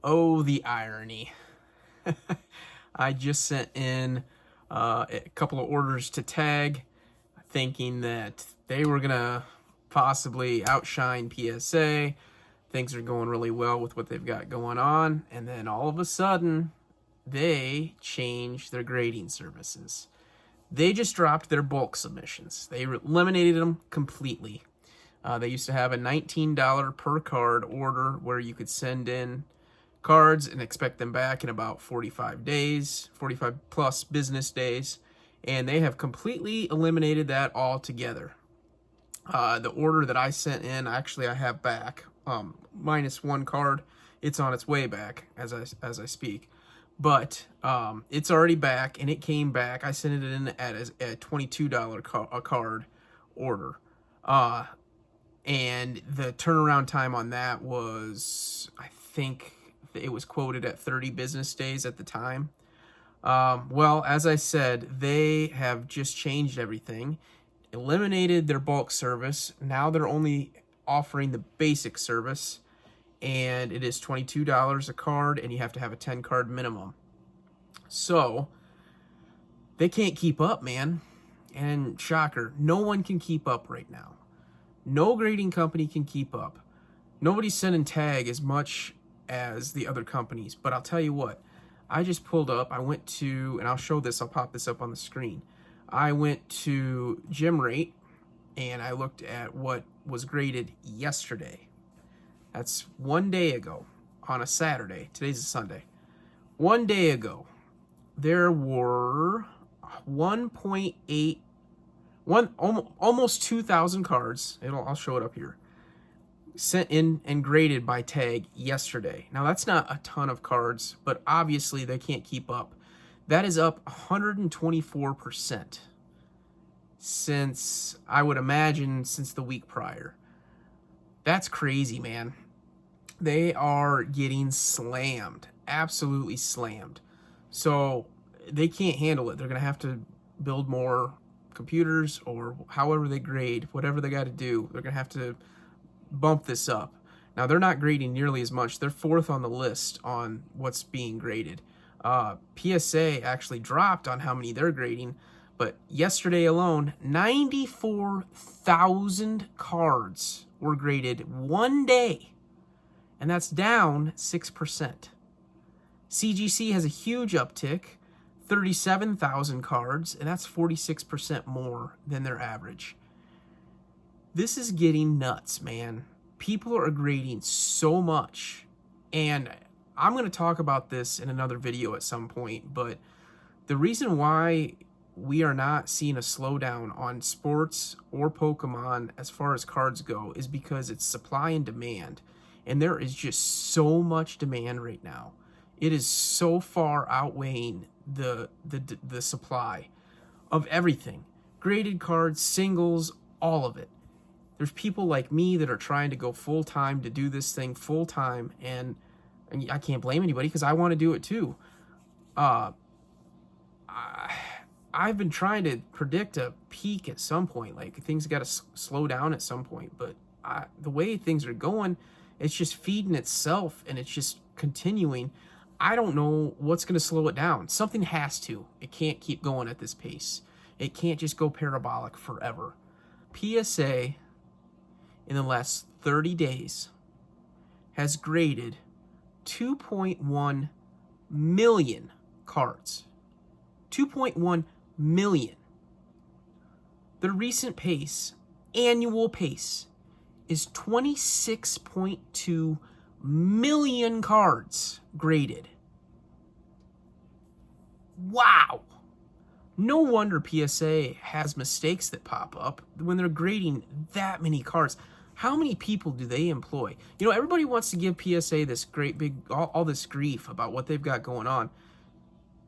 Oh, the irony. I just sent in a couple of orders to Tag, thinking that they were going to possibly outshine PSA. Things are going really well with what they've got going on. And then all of a sudden, they changed their grading services. They just dropped their bulk submissions. They eliminated them completely. They used to have a $19 per card order where you could send in cards and expect them back in about 45 days, 45 plus business days. And they have completely eliminated that altogether. The order that I sent in, actually I have back, minus one card. It's on its way back as I speak. But it's already back, and it came back. I sent it in at a $22 a card order. And the turnaround time on that was, I think it was quoted at 30 business days at the time. Well, as I said, they have just changed everything, eliminated their bulk service. Now they're only offering the basic service, and it is $22 a card, and you have to have a 10 card minimum. So they can't keep up, man. And shocker, no one can keep up right now. No grading company can keep up. Nobody's sending Tag as much as the other companies. But I'll tell you what, I just pulled up, I went to, and I'll show this, I'll pop this up on the screen. I went to GemRate, and I looked at what was graded yesterday. That's 1 day ago, on a Saturday. Today's a Sunday. 1 day ago, there were 1.8, almost 2,000 cards. I'll show it up here. Sent in and graded by Tag yesterday. Now that's not a ton of cards, but obviously they can't keep up. That is up 124% since, I would imagine, since the week prior. That's crazy, man. They are getting slammed, absolutely slammed. So they can't handle it. They're going to have to build more computers, or however they grade, whatever they got to do. They're going to have to bump this up. Now, they're not grading nearly as much. They're fourth on the list on what's being graded. PSA actually dropped on how many they're grading, but yesterday alone, 94,000 cards were graded 1 day, and that's down 6%. CGC has a huge uptick, 37,000 cards, and that's 46% more than their average. This is getting nuts, man. People are grading so much, and I'm going to talk about this in another video at some point, but the reason why we are not seeing a slowdown on sports or Pokemon as far as cards go is because it's supply and demand, and there is just so much demand right now. It is so far outweighing the supply of everything. Graded cards, singles, all of it. There's people like me that are trying to go full-time to do this thing full-time, and I can't blame anybody because I want to do it too. I've been trying to predict a peak at some point. Like, things got to slow down at some point, but the way things are going, it's just feeding itself, and it's just continuing. I don't know what's going to slow it down. Something has to. It can't keep going at this pace. It can't just go parabolic forever. PSA, in the last 30 days, has graded 2.1 million cards. 2.1 million. The recent pace, annual pace, is 26.2 million cards graded. Wow. No wonder PSA has mistakes that pop up when they're grading that many cards. How many people do they employ? You know, everybody wants to give PSA this great big, all this grief about what they've got going on.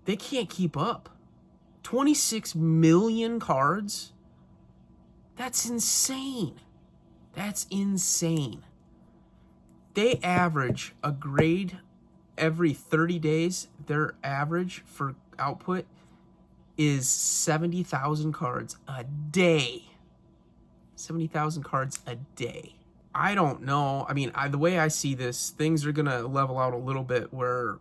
They can't keep up. 26 million cards? That's insane. That's insane. They average a grade every 30 days. Their average for output is 70,000 cards a day. 70,000 cards a day. I don't know. I mean, the way I see this, things are gonna level out a little bit where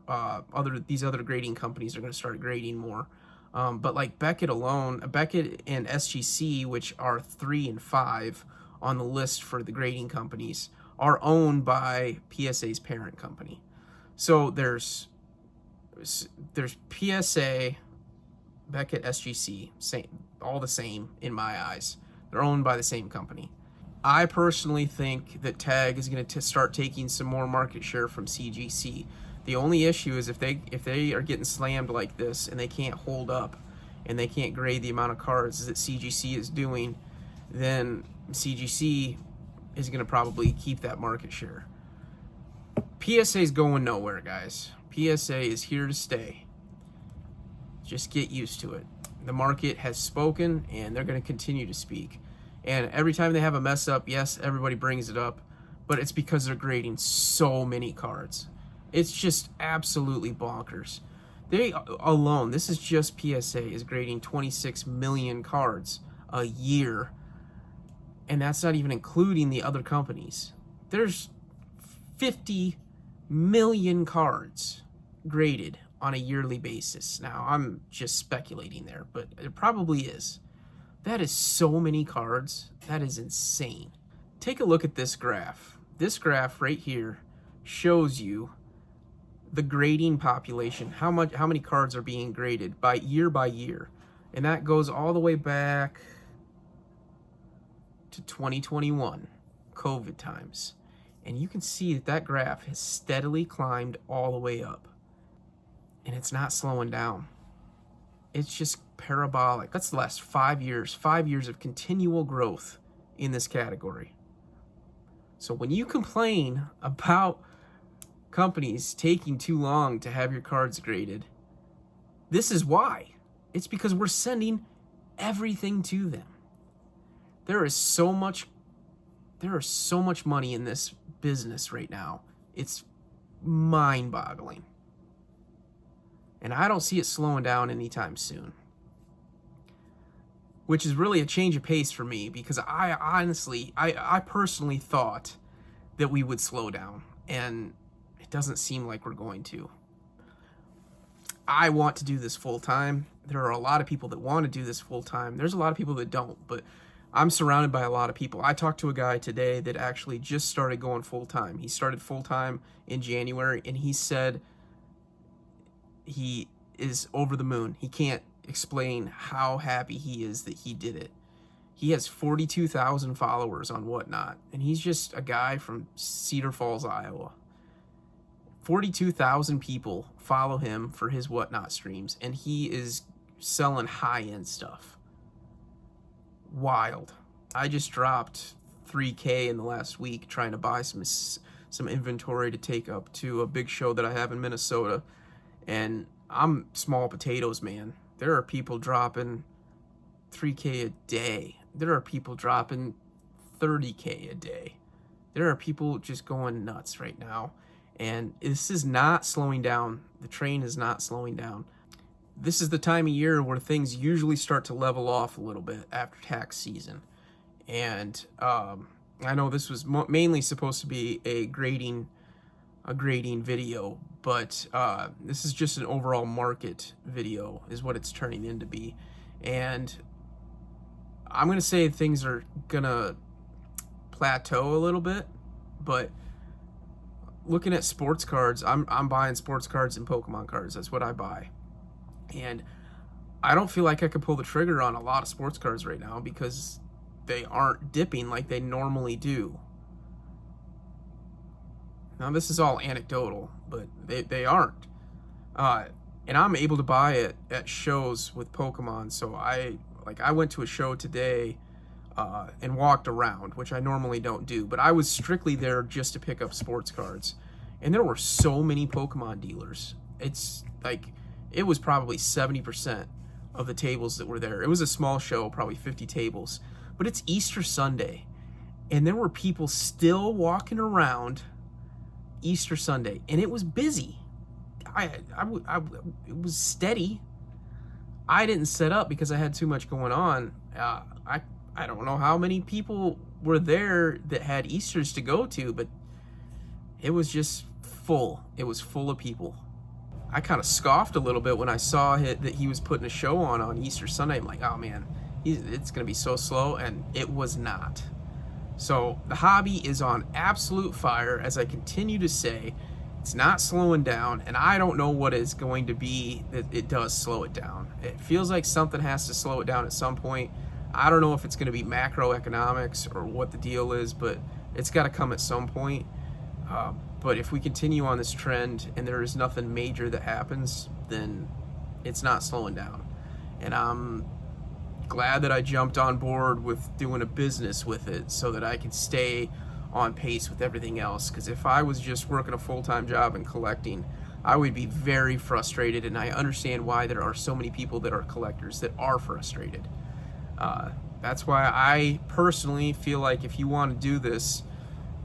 these other grading companies are gonna start grading more. But like Beckett alone, Beckett and SGC, which are 3 and 5 on the list for the grading companies, are owned by PSA's parent company. So there's PSA, Beckett, SGC, same, all the same in my eyes. They're owned by the same company. I personally think that TAG is going to start taking some more market share from CGC. The only issue is if they are getting slammed like this and they can't hold up and they can't grade the amount of cards that CGC is doing, then CGC is going to probably keep that market share. PSA is going nowhere, guys. PSA is here to stay. Just get used to it. The market has spoken, and they're going to continue to speak. And every time they have a mess up, yes, everybody brings it up, but it's because they're grading so many cards. It's just absolutely bonkers. They alone, this is just PSA, is grading 26 million cards a year, and that's not even including the other companies. There's 50 million cards graded on a yearly basis. Now, I'm just speculating there, but it probably is. That is so many cards. That is insane. Take a look at this graph. This graph right here shows you the grading population, how many cards are being graded by year, and that goes all the way back to 2021, COVID times. And you can see that graph has steadily climbed all the way up, and it's not slowing down. It's just parabolic. That's the last 5 years, 5 years of continual growth in this category. So when you complain about companies taking too long to have your cards graded, this is why. It's because we're sending everything to them. There is so much money in this business right now. It's mind-boggling. And I don't see it slowing down anytime soon. Which is really a change of pace for me, because I personally thought that we would slow down, and it doesn't seem like we're going to. I want to do this full time. There are a lot of people that want to do this full time. There's a lot of people that don't, but I'm surrounded by a lot of people. I talked to a guy today that actually just started going full time. He started full time in January, and he said he is over the moon. He can't explain how happy he is that he did it. He has 42,000 followers on Whatnot, and he's just a guy from Cedar Falls, Iowa. 42,000 people follow him for his Whatnot streams, and he is selling high-end stuff. Wild. I just dropped $3K in the last week trying to buy some inventory to take up to a big show that I have in Minnesota, and I'm small potatoes, man. There are people dropping $3K a day. There are people dropping $30K a day. There are people just going nuts right now. And this is not slowing down. The train is not slowing down. This is the time of year where things usually start to level off a little bit after tax season. And I know this was mainly supposed to be a grading video, but this is just an overall market video is what it's turning into be. And I'm going to say things are going to plateau a little bit, but looking at sports cards, I'm buying sports cards and Pokemon cards. That's what I buy. And I don't feel like I could pull the trigger on a lot of sports cards right now because they aren't dipping like they normally do. Now, this is all anecdotal, but they aren't. And I'm able to buy it at shows with Pokemon. So I went to a show today and walked around, which I normally don't do. But I was strictly there just to pick up sports cards. And there were so many Pokemon dealers. It's like, it was probably 70% of the tables that were there. It was a small show, probably 50 tables. But it's Easter Sunday. And there were people still walking around Easter Sunday, and it was busy. It was steady. I didn't set up because I had too much going on. I don't know how many people were there that had Easters to go to, but it was just full. It was full of people. I kind of scoffed a little bit when I saw that he was putting a show on Easter Sunday. I'm like, oh man, it's going to be so slow, and it was not. So the hobby is on absolute fire, as I continue to say. It's not slowing down, and I don't know what is going to be that it does slow it down. It feels like something has to slow it down at some point. I don't know if it's going to be macroeconomics or what the deal is, but it's got to come at some point. But if we continue on this trend and there is nothing major that happens, then it's not slowing down. And I'm glad that I jumped on board with doing a business with it so that I can stay on pace with everything else. Because if I was just working a full-time job and collecting, I would be very frustrated, and I understand why there are so many people that are collectors that are frustrated. That's why I personally feel like if you want to do this,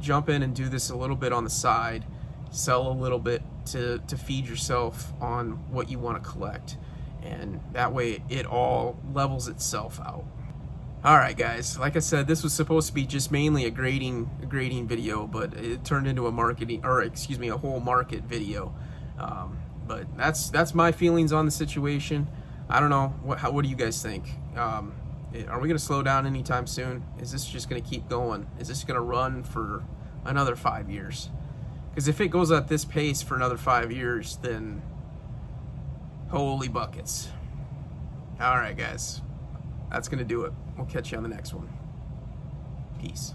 jump in and do this a little bit on the side, sell a little bit to feed yourself on what you want to collect, and that way it all levels itself out. All right, guys, like I said, this was supposed to be just mainly a grading video, but it turned into a a whole market video. But that's my feelings on the situation. I don't know, what do you guys think? Are we going to slow down anytime soon? Is this just going to keep going? Is this going to run for another 5 years? Because if it goes at this pace for another 5 years, then holy buckets. All right, guys. That's going to do it. We'll catch you on the next one. Peace.